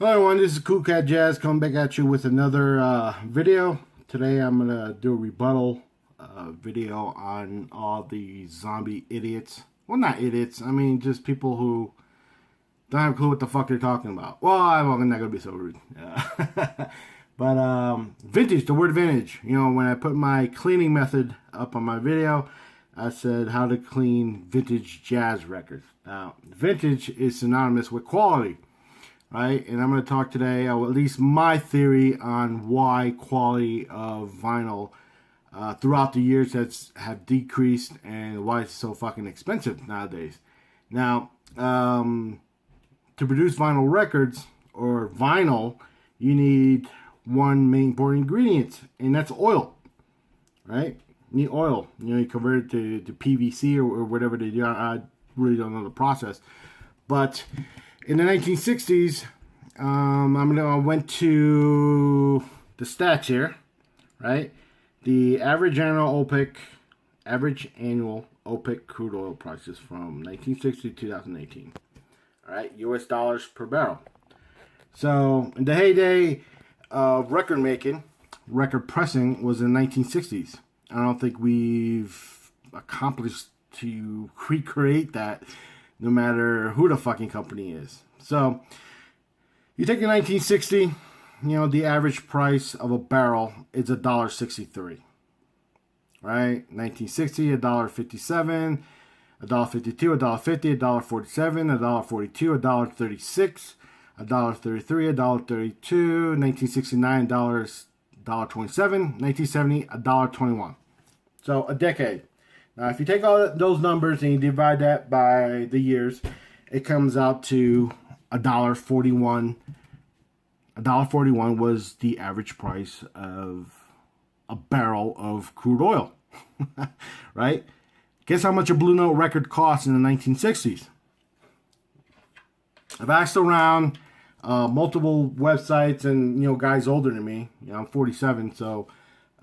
Hello everyone, this is Cool Cat Jazz coming back at you with another video. Today I'm going to do a rebuttal video on all the zombie idiots. Well, not idiots, I mean just people who don't have a clue what the fuck they're talking about. Well, I'm not going to be so rude. But vintage, the word vintage. You know, when I put my cleaning method up on my video, I said how to clean vintage jazz records. Now, vintage is synonymous with quality. Right, and I'm going to talk today, or at least my theory on why quality of vinyl throughout the years have decreased and why it's so fucking expensive nowadays. Now, to produce vinyl records or vinyl, you need one main important ingredient, and that's oil. Right, you need oil. You know, you convert it to PVC or whatever they do. I really don't know the process, but in the 1960s, I went to the stats here, right? The average annual OPEC crude oil prices from 1960 to 2018. All right, U.S. dollars per barrel. So in the heyday of record making, record pressing was in the 1960s. I don't think we've accomplished to recreate that, no matter who the fucking company is. So, you take a 1960, you know, the average price of a barrel is $1.63. Right? 1960, $1.57, $1.52, $1.50, $1.47, $1.42, $1.36, $1.33, $1.32, 1969, $1.27, 1970, $1.21. So, a decade. Now, if you take all those numbers and you divide that by the years, it comes out to $1.41. $1.41 was the average price of a barrel of crude oil. Right? Guess how much a Blue Note record cost in the 1960s? I've asked around multiple websites and, you know, guys older than me. You know, I'm 47, so,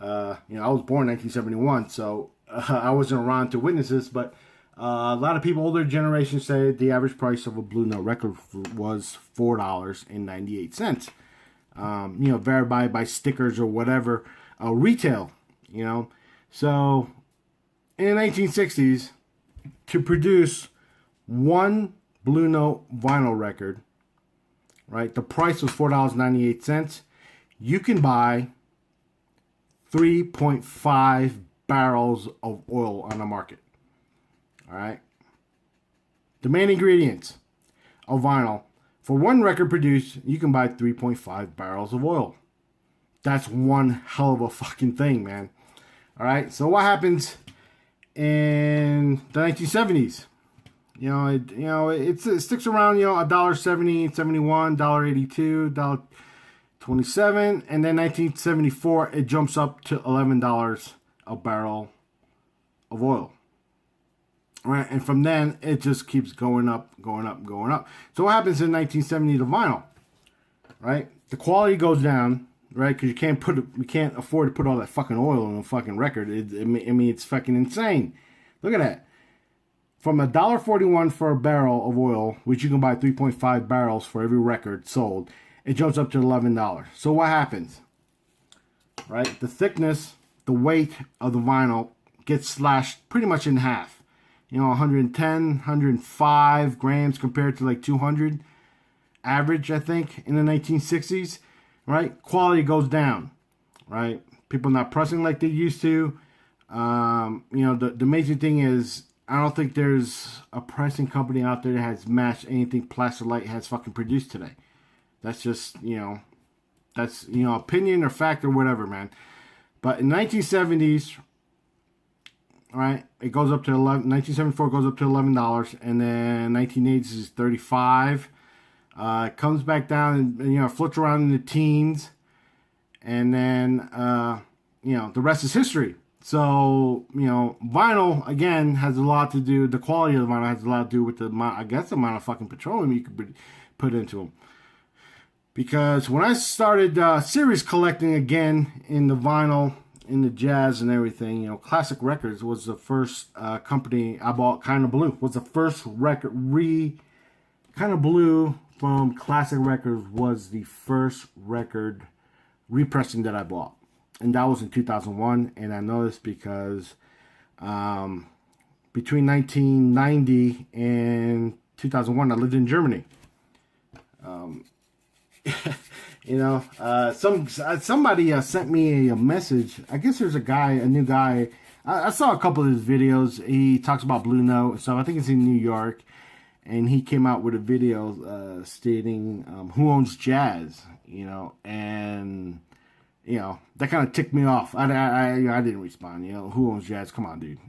you know, I was born in 1971, so I wasn't around to witness this, but a lot of people older generation say the average price of a Blue Note record was $4.98. You know, varied by stickers or whatever, retail, you know. So in the 1960s, to produce one Blue Note vinyl record, right, the price was $4.98. You can buy 3.5 barrels of oil on the market. All right. The main ingredients of vinyl. For one record produced, you can buy 3.5 barrels of oil. That's one hell of a fucking thing, man. All right. So what happens in the 1970s? It sticks around, you know, $1.70, 71, $1.82, $1.27, and then 1974 it jumps up to $11 a barrel of oil. Right, and from then it just keeps going up. So what happens in 1970 to vinyl? Right, the quality goes down, right? Because you can't afford to put all that fucking oil on a fucking record. I mean, it's fucking insane. Look at that. From $1.41 for a barrel of oil, which you can buy 3.5 barrels for every record sold, it jumps up to $11. So what happens? Right, the thickness, the weight of the vinyl gets slashed pretty much in half. You know, 110, 105 grams compared to like 200 average, I think, in the 1960s, right? Quality goes down, right? People not pressing like they used to. You know, the major thing is, I don't think there's a pressing company out there that has matched anything Plasterlight has fucking produced today. That's just, you know, that's, you know, opinion or fact or whatever, man. But in 1970s, right, it goes up to 1974 goes up to $11, and then 1980s is 35. It comes back down and you know, floats around in the teens, and then you know, the rest is history. So, you know, vinyl again has a lot to do. The quality of the vinyl has a lot to do with the amount, I guess, the amount of fucking petroleum you could put into them. Because when I started series collecting again in the vinyl, in the jazz and everything, you know, Classic Records was the first company I bought. Kind of Blue was the first record Kind of Blue from Classic Records was the first record repressing that I bought. And that was in 2001. And I know this because between 1990 and 2001, I lived in Germany. Somebody sent me a message. I guess there's a new guy. I saw a couple of his videos. He talks about Blue Note and stuff. I think it's in New York. And he came out with a video stating who owns jazz, and that kind of ticked me off. I didn't respond. Who owns jazz? Come on, dude.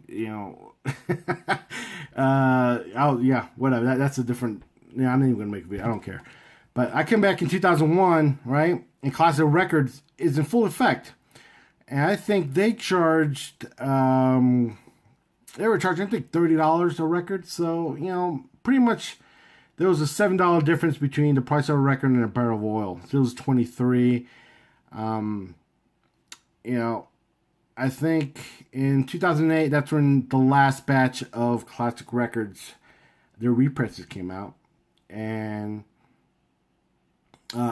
Whatever. That's a different. I'm not even gonna make a video. I don't care. But I came back in 2001, right? And Classic Records is in full effect, and I think they charged. They were charging, I think, $30 a record. So pretty much there was a $7 difference between the price of a record and a barrel of oil. So it was 23. I think in 2008, that's when the last batch of Classic Records, their represses came out. And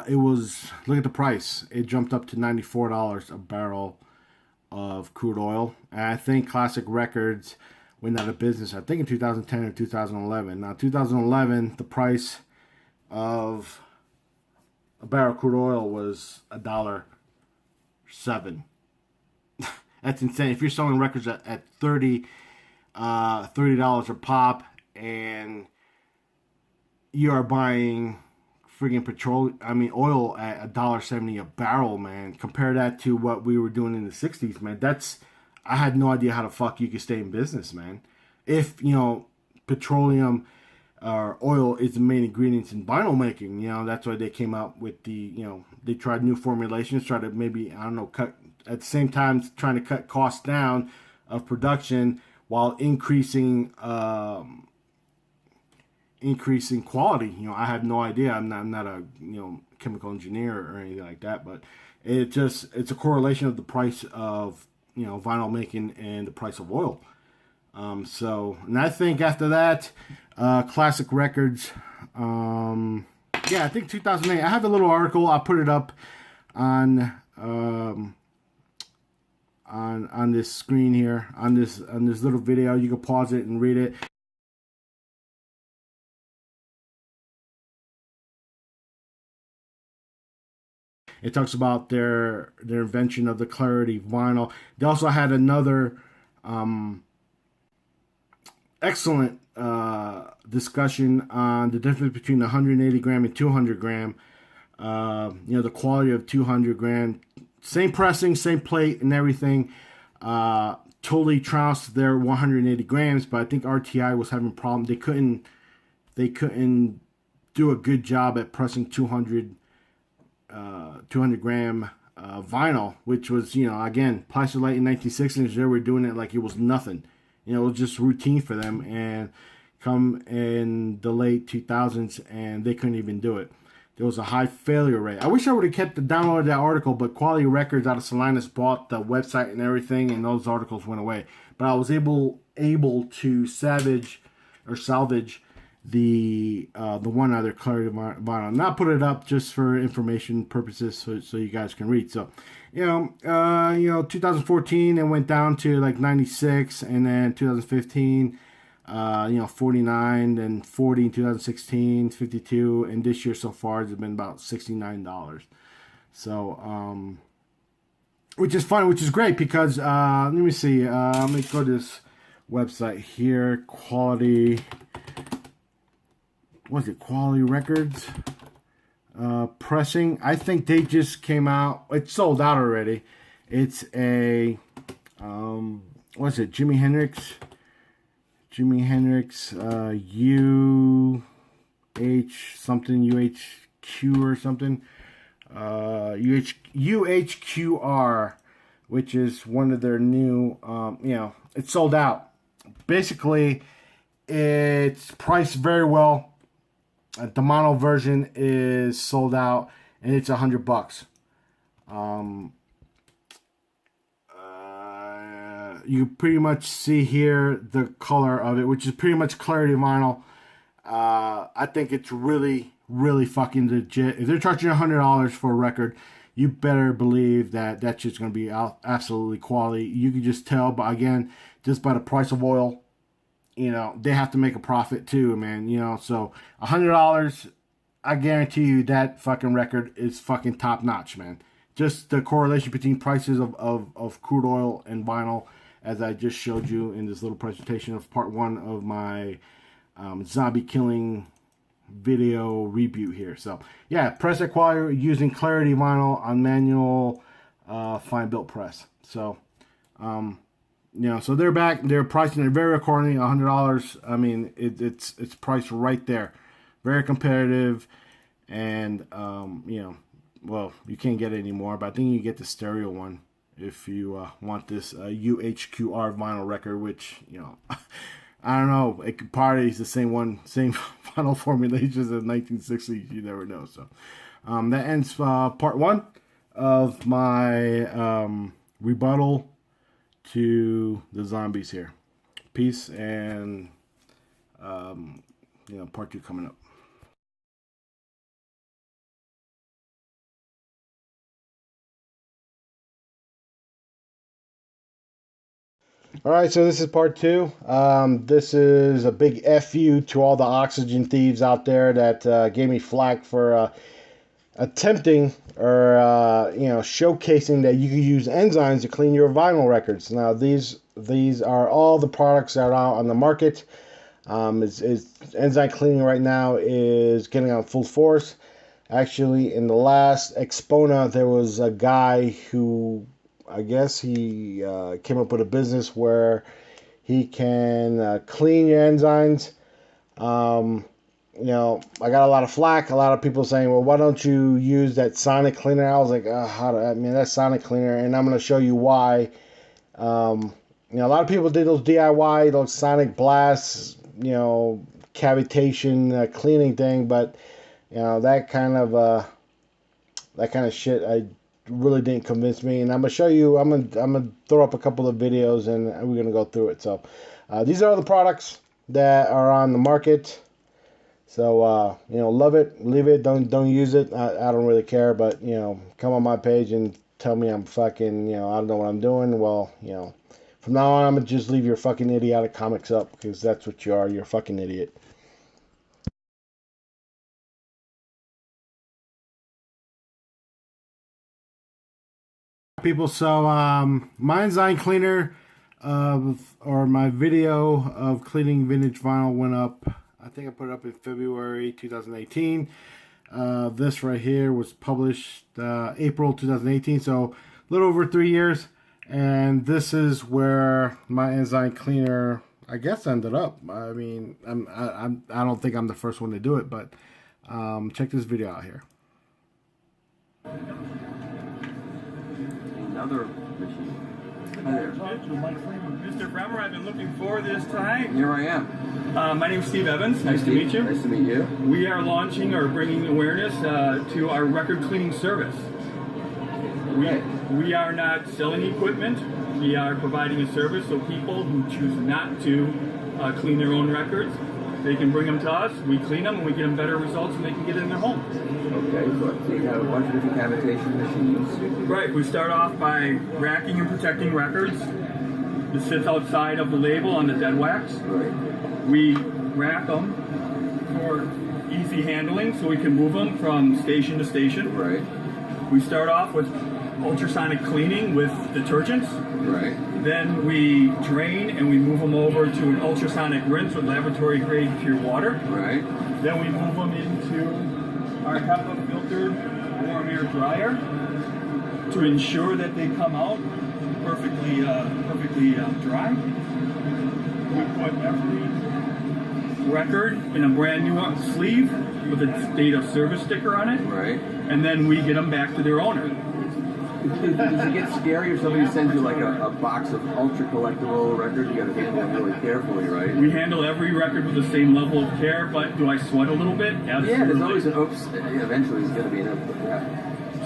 it was, look at the price. It jumped up to $94 a barrel of crude oil. And I think Classic Records went out of business, I think in 2010 or 2011. Now, 2011, the price of a barrel of crude oil was $1.07. That's insane. If you're selling records at $30 a pop, and you are buying friggin' oil at $1.70 a barrel, man. Compare that to what we were doing in the 60s, man. I had no idea how the fuck you could stay in business, man. If, petroleum or oil is the main ingredients in vinyl making, that's why they came out with they tried new formulations, tried to maybe, cut, at the same time trying to cut costs down of production while increasing quality. I have no idea. I'm not a chemical engineer or anything like that, but it's a correlation of the price of vinyl making and the price of oil. And I think after that, Classic Records, I think 2008. I have a little article. I'll put it up on this screen here, on this little video. You can pause it and read it. It talks about their invention of the Clarity vinyl. They also had another excellent discussion on the difference between 180 gram and 200 gram. The quality of 200 gram, same pressing, same plate, and everything. Totally trounced their 180 grams, but I think RTI was having problems. They couldn't do a good job at pressing 200 gram vinyl, which was, again, Plastic Light in 1960s, they were doing it like it was nothing. It was just routine for them, and come in the late 2000s, and they couldn't even do it. There was a high failure rate. I wish I would have kept the download of that article, but Quality Records out of Salinas bought the website and everything, and those articles went away. But I was able to salvage the one other Clarity vinyl. Not put it up just for information purposes, so you guys can read. So, 2014 it went down to like 96, and then 2015, 49, then 40 in 2016, 52, and this year so far it's been about $69. So, which is fun, which is great because let me see. Let me go to this website here, Quality. Was it Quality Records? Pressing. I think they just came out. It's sold out already. It's a what's it? Jimi Hendrix UH something, UHQ or something. UHQR, which is one of their new. It's sold out. Basically, it's priced very well. The mono version is sold out, and it's $100. You pretty much see here the color of it, which is pretty much Clarity vinyl. I think it's really, really fucking legit. If they're charging $100 for a record, you better believe that that shit's going to be absolutely quality. You can just tell, but again, just by the price of oil, you know, they have to make a profit too, man. You know, so $100, I guarantee you that fucking record is fucking top notch, man. Just the correlation between prices of crude oil and vinyl, as I just showed you in this little presentation of part 1 of my zombie killing video reboot here. So yeah, press acquire using Clarity vinyl on manual fine built press. So you know, so they're back. They're pricing it very accordingly. $100. I mean, it's priced right there, very competitive, and you know, well, you can't get it anymore, but I think you get the stereo one if you want this UHQR vinyl record, which, you know, I don't know. It could probably is the same one, same vinyl formulations as the 1960s. You never know. So that ends part 1 of my rebuttal to the zombies here. Peace, and you know, part 2 coming up. All right, so this is part 2. This is a big FU to all the oxygen thieves out there that gave me flack for attempting or you know, showcasing that you can use enzymes to clean your vinyl records. Now, these are all the products that are out on the market. Enzyme cleaning right now is getting on full force. Actually, in the last Expona, there was a guy who, I guess he came up with a business where he can clean your enzymes. You know, I got a lot of flack. A lot of people saying, well, why don't you use that sonic cleaner? I was like, I mean, that's sonic cleaner, and I'm going to show you why. You know, a lot of people did those DIY, those sonic blasts, you know, cavitation cleaning thing, but, you know, that kind of shit, I really didn't convince me, and I'm gonna show you. I'm gonna throw up a couple of videos, and we're gonna go through it. So these are the products that are on the market. So you know, love it, leave it, don't use it. I don't really care, but you know, come on my page and tell me I'm fucking, you know, I don't know what I'm doing. Well, you know, from now on, I'm gonna just leave your fucking idiotic comics up, because that's what you are. You're a fucking idiot. People, so my enzyme cleaner or my video of cleaning vintage vinyl went up. I think I put it up in February 2018. This right here was published April 2018, so a little over 3 years. And this is where my enzyme cleaner, I guess, ended up. I mean, I don't think I'm the first one to do it, but check this video out here. Another machine. Hi there. Mr. Bremer, I've been looking for this time. Here I am. My name's Steve Evans. Nice to meet you. Nice to meet you. We are launching or bringing awareness to our record cleaning service. We are not selling equipment. We are providing a service so people who choose not to clean their own records, they can bring them to us, we clean them, and we get them better results, and they can get it in their home. Okay, so you have a bunch of different cavitation machines. Right, we start off by racking and protecting records. This sits outside of the label on the dead wax. Right. We rack them for easy handling so we can move them from station to station. Right. We start off with ultrasonic cleaning with detergents. Right. Then we drain and we move them over to an ultrasonic rinse with laboratory grade pure water. Right. Then we move them into our HEPA filtered warm air dryer to ensure that they come out perfectly dry. We put every record in a brand new sleeve with a date of service sticker on it. Right. And then we get them back to their owner. Does it get scary if somebody sends you like a box of ultra collectible records? You got to handle them really carefully, right? We handle every record with the same level of care, but do I sweat a little bit? Absolutely. Yeah, there's always an oops. Eventually, there's going to be an oops. Yeah.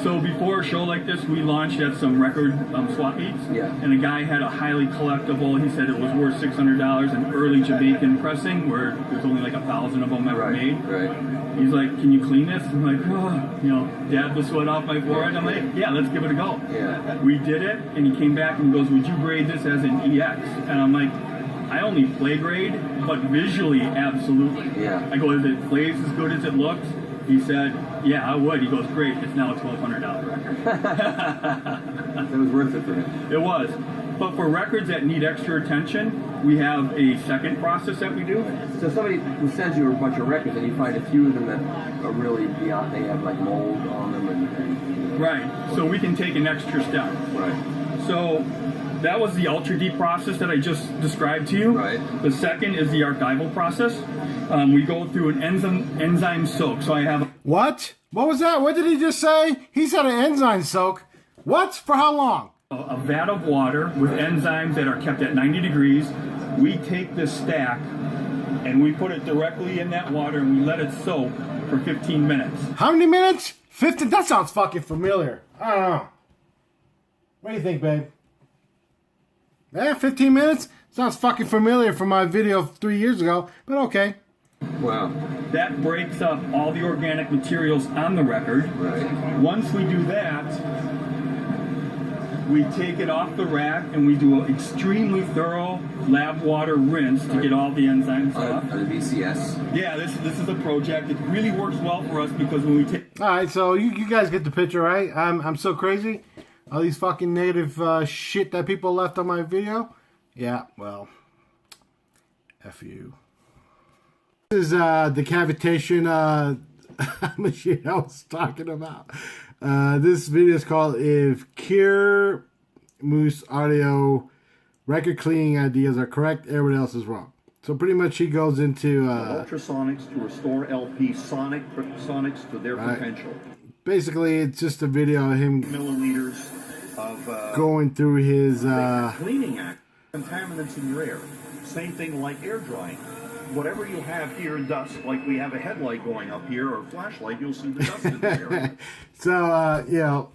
So before a show like this, we launched at some record swap meets. Yeah. And a guy had a highly collectible. He said it was worth $600 in early Jamaican pressing, where there's only like 1,000 of them ever made. Right. He's like, "Can you clean this?" I'm like, "Oh, you know, dab the sweat off my forehead." I'm like, "Yeah, let's give it a go." Yeah. We did it, and he came back and goes, "Would you grade this as an EX?" And I'm like, "I only play grade, but visually, absolutely." Yeah. I go, "Is it plays as good as it looks?" He said, "Yeah, I would." He goes, "Great, it's now a $1,200 record." It was worth it for him. It was. But for records that need extra attention, we have a second process that we do. So somebody who sends you a bunch of records and you find a few of them that are really beyond, they have like mold on them and Right. So we can take an extra step. Right. So that was the ultra deep process that I just described to you. Right. The second is the archival process. We go through an enzyme soak. So I have What? What was that? What did he just say? He said an enzyme soak. What? For how long? a vat of water with enzymes that are kept at 90 degrees. We take this stack and we put it directly in that water and we let it soak for 15 minutes. How many minutes? 50? That sounds fucking familiar. I don't know. What do you think, babe? Yeah, 15 minutes? Sounds fucking familiar from my video 3 years ago, but okay. Wow. That breaks up all the organic materials on the record. Right. Once we do that, we take it off the rack and we do an extremely thorough lab water rinse to get all the enzymes off. On the VCS. Yeah, this is a project. It really works well for us because when we take... All right, so you guys get the picture, right? I'm so crazy. All these fucking negative shit that people left on my video. Yeah, well, F you. This is the cavitation machine I was talking about. This video is called "If Cure Moose Audio Record Cleaning Ideas Are Correct, Everybody Else Is Wrong." So pretty much he goes into ultrasonics to restore LP sonics to their potential. Basically, it's just a video of him Milliliters of going through his cleaning act, contaminants in your air. Same thing like air drying. Whatever you have here in dust, like we have a headlight going up here or a flashlight, you'll see the dust in the air. So you know,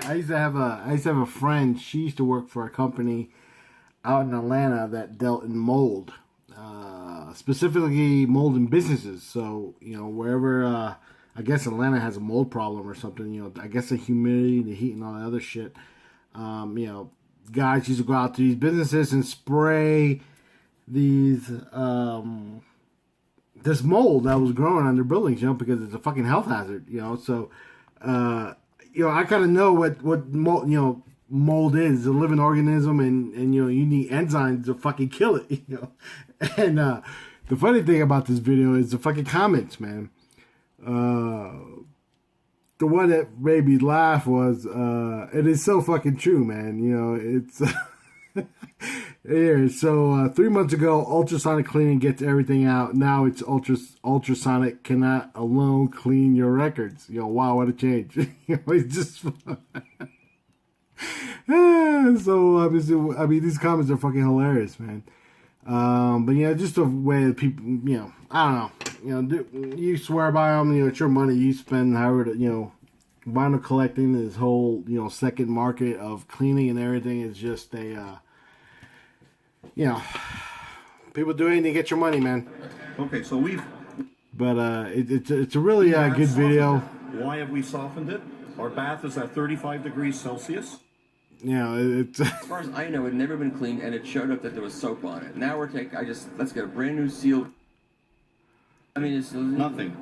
I used to have a friend. She used to work for a company out in Atlanta that dealt in mold, specifically mold in businesses. So you know, wherever I guess Atlanta has a mold problem or something. You know, I guess the humidity, the heat, and all that other shit. You know, guys used to go out to these businesses and spray these this mold that was growing on their buildings, you know, because it's a fucking health hazard, you know. So you know, I kind of know what mold, you know, mold is. It's a living organism, and you know, you need enzymes to fucking kill it, you know. And the funny thing about this video is the fucking comments, man. The one that made me laugh was it is so fucking true, man. You know, it's here. So 3 months ago, ultrasonic cleaning gets everything out. Now it's ultrasonic cannot alone clean your records. You know, wow, what a change. You know, it's just so I mean, these comments are fucking hilarious, man. But you know, just the way that people, you know, I don't know, you know, you swear by them. You know, it's your money. You spend however, you know, vinyl collecting, this whole, you know, second market of cleaning and everything is just a, you know, people do anything to get your money, man. Okay, so we've... But it's a really good video. Why have we softened it? Our bath is at 35 degrees Celsius. You know, it's... As far as I know, it had never been cleaned, and it showed up that there was soap on it. Now we're taking... let's get a brand new sealed... I mean, it's... Nothing.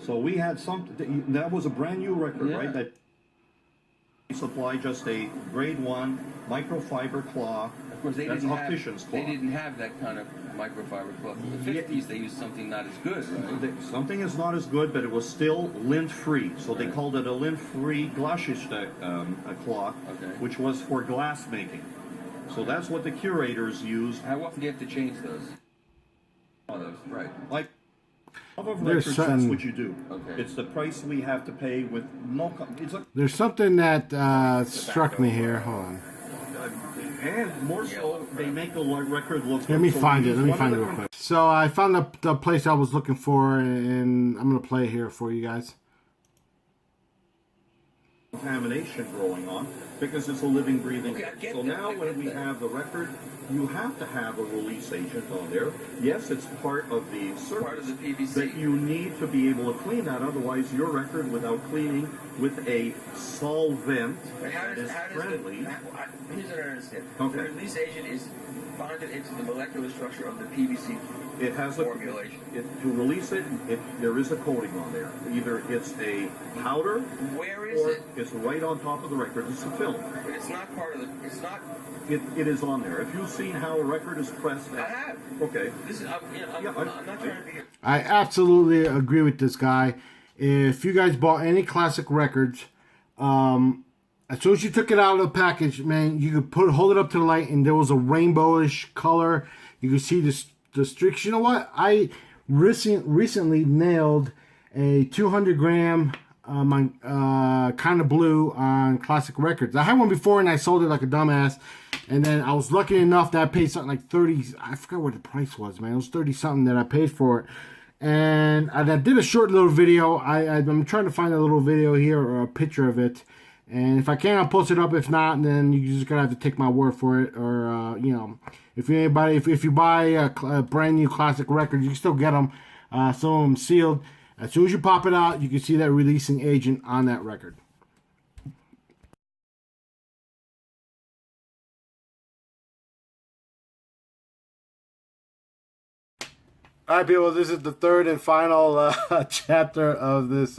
So we had that was a brand new record, right? That supply just a grade 1 microfiber cloth. Of course, they That's didn't optician's have, cloth. They didn't have that kind of microfiber cloth. In the 50s, they used something not as good, right? Something is not as good, but it was still lint-free. So they called it a lint-free Glasschiste cloth, which was for glass making. So that's what the curators used. How often do you have to change those? All those, right. Like, of records, that's what you do. Okay. It's the price we have to pay with no... There's something that struck me here. Hold on. And more so, they make the record look... Let me find it real quick. so I found the place I was looking for, and I'm gonna play it here for you guys. Contamination growing on because it's a living, breathing thing. So now when we have the record, you have to have a release agent on there. Yes, it's part of the surface, Part of the PVC. but you need to be able to clean that. Otherwise, your record, without cleaning with a solvent that is friendly. Here's what I understand. Okay. The release agent is bonded into the molecular structure of the PVC It has formulation. to release it, there is a coating on there. Either it's a powder Where is or it? it's right on top of the record. It's a film. But it's not part of the. It's not. It is on there. If you've seen how a record is pressed, I have. Okay. This is. I'm not trying to be. I absolutely agree with this guy. If you guys bought any classic records, as soon as you took it out of the package, man, you could hold it up to the light, and there was a rainbowish color. You could see the streaks. You know what? I recently nailed a 200 gram kind of blue on classic records. I had one before, and I sold it like a dumbass. And then I was lucky enough that I paid something like 30. I forgot what the price was, man. It was 30 something that I paid for it. And I did a short little video. I'm trying to find a little video here or a picture of it. And if I can, I'll post it up. If not, then you just gotta have to take my word for it. Or if you buy a brand new classic record, you can still get them. Some of them sealed. As soon as you pop it out, you can see that releasing agent on that record. All right, people, this is the third and final chapter of this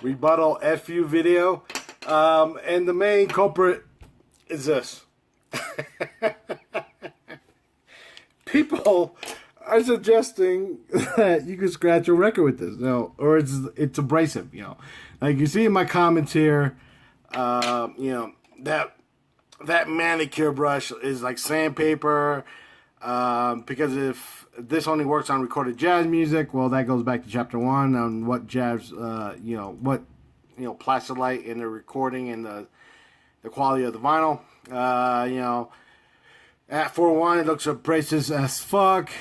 rebuttal FU video. And the main culprit is this. People are suggesting that you can scratch a record with this, or it's abrasive, Like you see in my comments here, that manicure brush is like sandpaper, because if this only works on recorded jazz music, well, that goes back to chapter 1 on what jazz, plastilite in the recording and the quality of the vinyl. At 4:1, it looks abrasive as fuck.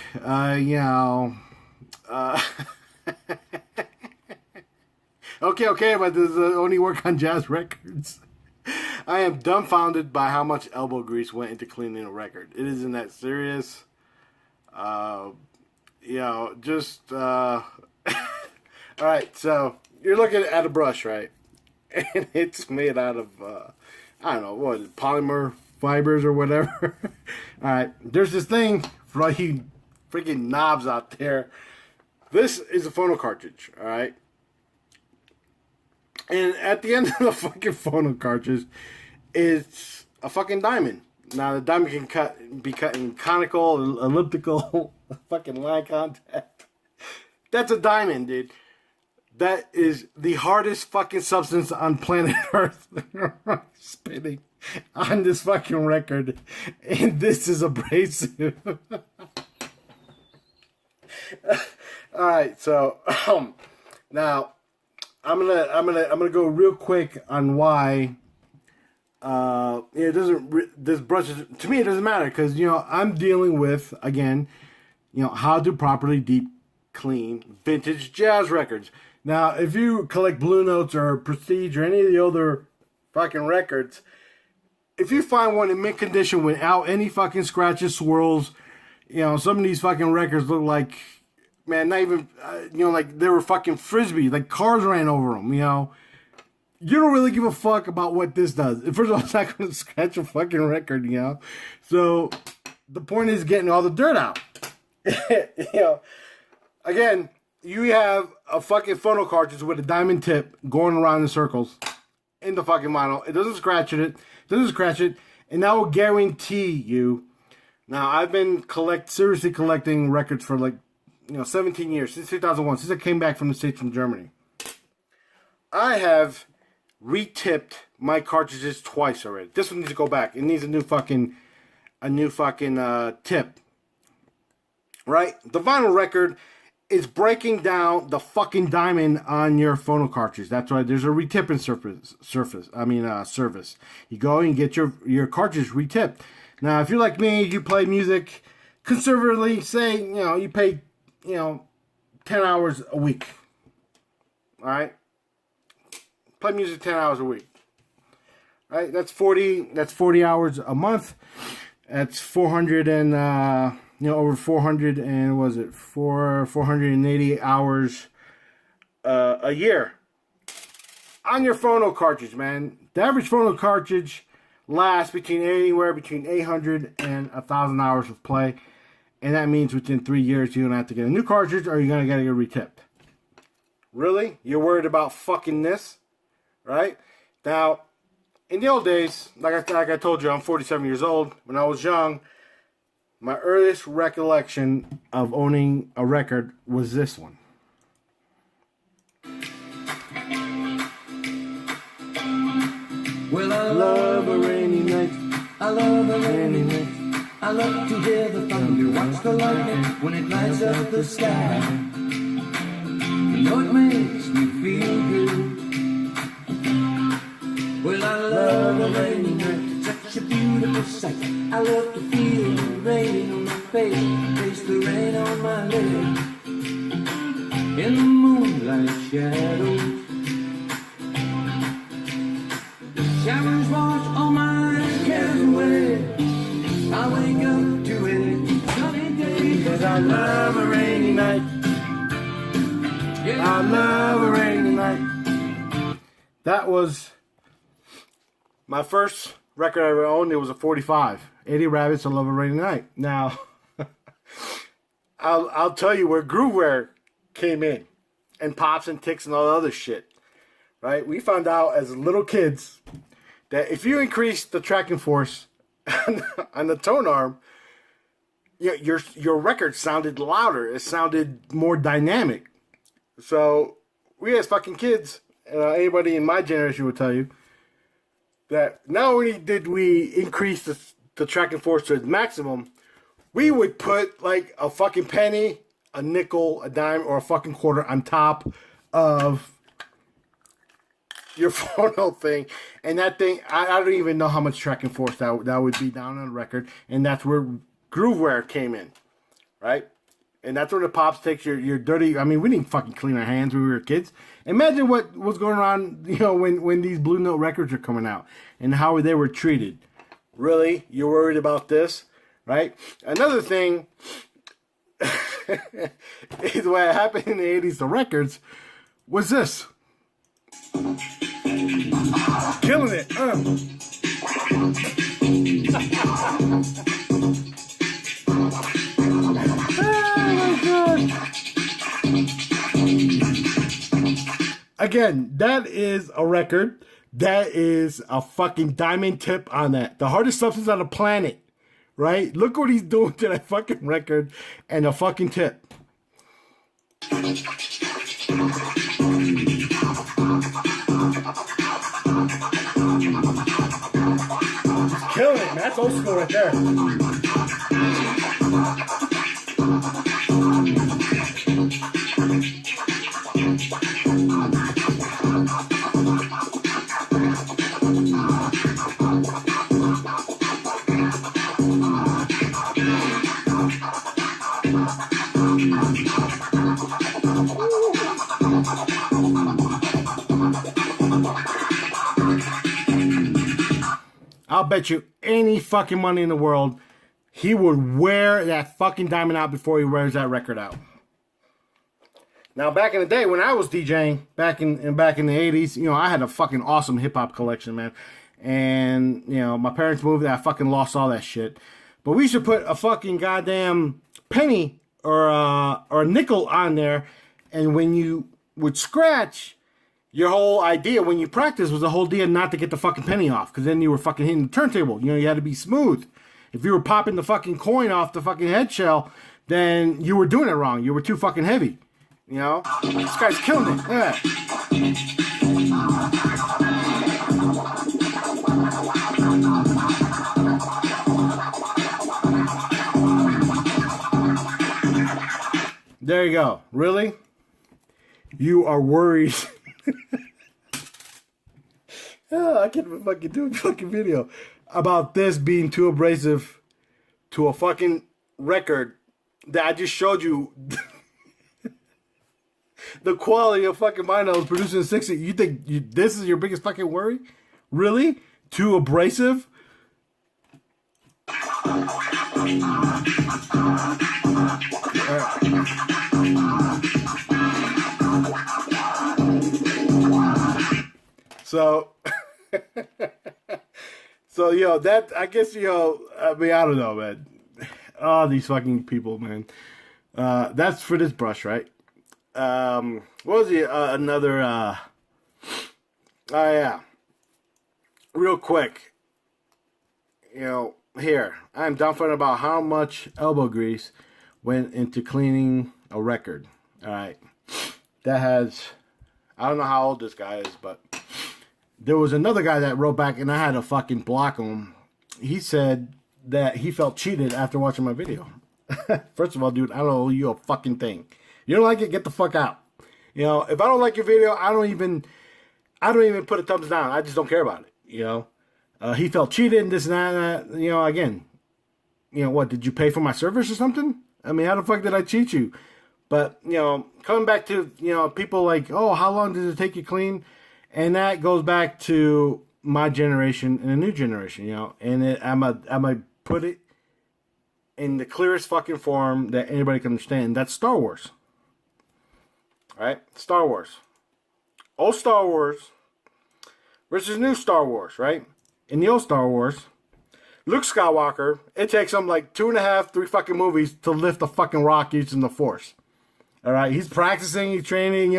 Okay, but does it only work on jazz records? I am dumbfounded by how much elbow grease went into cleaning a record. It isn't that serious. All right, so you're looking at a brush, right? And it's made out of, I don't know, what is it, polymer fibers or whatever. All right, there's this thing for all you freaking knobs out there. This is a phono cartridge, all right? And at the end of the fucking phono cartridge, it's a fucking diamond. Now, the diamond can be cut in conical, elliptical, fucking line contact. That's a diamond, dude. That is the hardest fucking substance on planet Earth. Spinning on this fucking record. And this is abrasive. Alright, so now I'm gonna go real quick on why it doesn't. This brush is, to me, it doesn't matter because I'm dealing with, again, how to properly deep clean vintage jazz records. Now, if you collect Blue Notes or Prestige or any of the other fucking records, if you find one in mint condition without any fucking scratches, swirls, some of these fucking records look like, man, not even, like they were fucking frisbee, like cars ran over them, You don't really give a fuck about what this does. First of all, it's not going to scratch a fucking record, So, the point is getting all the dirt out. Again, you have a fucking phono cartridge with a diamond tip going around in circles in the fucking vinyl. It doesn't scratch it. And I will guarantee you. Now, I've been seriously collecting records for 17 years, since 2001, since I came back from the States from Germany. I have retipped my cartridges twice already. This one needs to go back. It needs a new fucking tip. Right? The vinyl record is breaking down the fucking diamond on your phono cartridge. That's why there's a retipping service. You go and get your cartridge retipped. Now, if you're like me, you play music, conservatively say, you pay, 10 hours a week. All right? Play music 10 hours a week. All right? That's 40 hours a month. That's 400 and, over 400 and, 480 hours a year. On your phono cartridge, man. The average phono cartridge lasts anywhere between 800 and 1,000 hours of play. And that means within 3 years, you're going to have to get a new cartridge or you're going to get it retipped. Really? You're worried about fucking this? Right? Now, in the old days, like I told you, I'm 47 years old. When I was young, my earliest recollection of owning a record was this one. Well, I love a rainy night. I love a rainy night. I love to hear the thunder, watch the lightning when it lights up the sky. You know it makes me feel good. Well, I love a rainy night, such a beautiful sight. I love to feel the rain on my face, taste the rain on my lips. In the moonlight shadows, showers wash all my cares away. I wake up to it sunny day, 'cause I love a rainy night. Yeah, I love a rainy night. That was my first record I ever owned. It was a 45. 80 Rabbits, I Love a Rainy Night. Now, I'll tell you where Grooveware came in. And Pops and Ticks and all the other shit. Right? We found out as little kids that if you increase the tracking force on the tone arm, your record sounded louder. It sounded more dynamic. So we as fucking kids, anybody in my generation would tell you that not only did we increase the tracking force to its maximum, we would put like a fucking penny, a nickel, a dime, or a fucking quarter on top of your phono thing, and that thing, I don't even know how much tracking force that would be down on the record, and that's where Grooveware came in, right? And that's where the Pops takes your dirty, I mean, we didn't fucking clean our hands when we were kids. Imagine what was going on, when these Blue Note records are coming out, and how they were treated. Really? You're worried about this? Right? Another thing is what happened in the 80s to records was this. Killing it. Again, that is a record. That is a fucking diamond tip on that. The hardest substance on the planet. Right? Look what he's doing to that fucking record and a fucking tip. Just killing it, man. That's old school right there. I'll bet you any fucking money in the world he would wear that fucking diamond out before he wears that record out. Now, back in the day when I was DJing, back in the 80s, I had a fucking awesome hip-hop collection, man. And, my parents moved, I fucking lost all that shit. But we should put a fucking goddamn penny or a nickel on there, and when you would scratch, your whole idea when you practice was the whole idea not to get the fucking penny off, because then you were fucking hitting the turntable. You had to be smooth. If you were popping the fucking coin off the fucking head shell, then you were doing it wrong. You were too fucking heavy. This guy's killing it. Look at that. There you go. Really? You are worried. I can't fucking do a fucking video about this being too abrasive to a fucking record that I just showed you the quality of fucking vinyl was produced in the 60s. You think this is your biggest fucking worry? Really? Too abrasive? So, that, I guess, I mean, I don't know, man. Oh, these fucking people, man. That's for this brush, right? What was the, another, oh, yeah. Real quick. Here, I'm dumbfounded about how much elbow grease went into cleaning a record. All right. That has, I don't know how old this guy is, but there was another guy that wrote back, and I had to fucking block him. He said that he felt cheated after watching my video. First of all, dude, I don't owe you a fucking thing. You don't like it, get the fuck out. If I don't like your video, I don't even put a thumbs down. I just don't care about it. He felt cheated and this and that. Again, what, did you pay for my service or something? I mean, how the fuck did I cheat you? But, coming back to, people like, oh, how long does it take you clean? And that goes back to my generation and a new generation, and I'm a put it in the clearest fucking form that anybody can understand. That's Star Wars. All right? Star Wars. Old Star Wars versus new Star Wars, right? In the old Star Wars, Luke Skywalker, it takes him like 2.5, 3 fucking movies to lift a fucking rock using the Force. All right? He's practicing, he's training,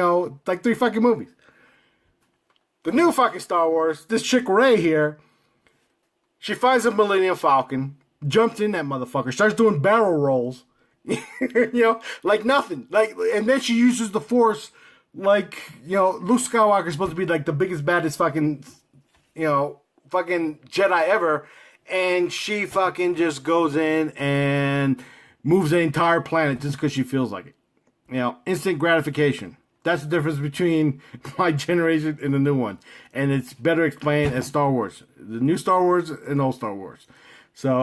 like 3 fucking movies. The new fucking Star Wars, this chick Rey here, she finds a Millennium Falcon, jumps in that motherfucker, starts doing barrel rolls, like nothing. And then she uses the Force like, Luke Skywalker's supposed to be like the biggest, baddest fucking, fucking Jedi ever, and she fucking just goes in and moves the entire planet just because she feels like it. Instant gratification. That's the difference between my generation and the new one. And it's better explained as Star Wars. The new Star Wars and old Star Wars. So,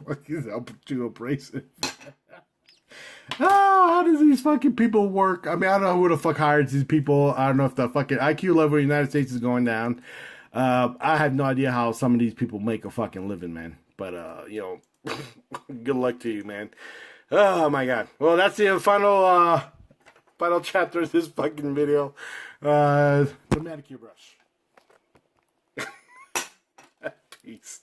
what is up too abrasive? How does these fucking people work? I mean, I don't know who the fuck hires these people. I don't know if the fucking IQ level in the United States is going down. I have no idea how some of these people make a fucking living, man. But, good luck to you, man. Oh my god. Well, that's the final chapter of this fucking video. The manicure brush. Peace.